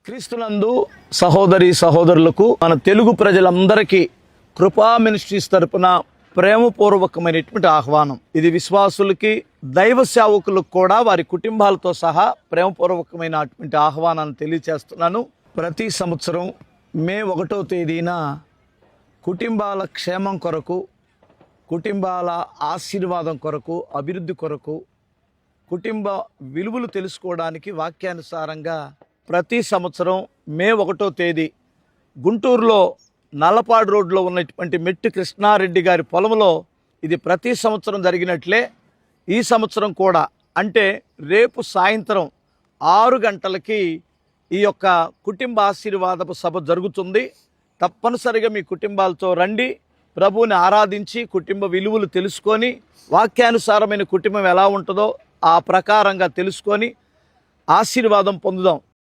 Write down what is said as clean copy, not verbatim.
క్రీస్తునందు సహోదరి సహోదరులకు మన తెలుగు ప్రజలందరికీ కృపా మినిస్ట్రీస్ తరపున ప్రేమపూర్వకమైనటువంటి ఆహ్వానం. ఇది విశ్వాసులకి దైవ సేవకులకు కూడా వారి కుటుంబాలతో సహా ప్రేమపూర్వకమైనటువంటి ఆహ్వానాన్ని తెలియచేస్తున్నాను. ప్రతి సంవత్సరం మే 1వ తేదీన కుటుంబాల క్షేమం కొరకు, కుటుంబాల ఆశీర్వాదం కొరకు, అభివృద్ధి కొరకు, కుటుంబ విలువలు తెలుసుకోవడానికి వాక్యానుసారంగా ప్రతి సంవత్సరం మే 1వ తేదీ గుంటూరులో నల్లపాడు రోడ్లో ఉన్నటువంటి మెట్టు కృష్ణారెడ్డి గారి పొలంలో ఇది ప్రతి సంవత్సరం జరిగినట్లే ఈ సంవత్సరం కూడా, అంటే రేపు సాయంత్రం 6 గంటలకి ఈ యొక్క కుటుంబ ఆశీర్వాదపు సభ జరుగుతుంది. తప్పనిసరిగా మీ కుటుంబాలతో రండి. ప్రభువుని ఆరాధించి కుటుంబ విలువలు తెలుసుకొని, వాక్యానుసారమైన కుటుంబం ఎలా ఉంటుందో ఆ ప్రకారంగా తెలుసుకొని ఆశీర్వాదం పొందుదాం.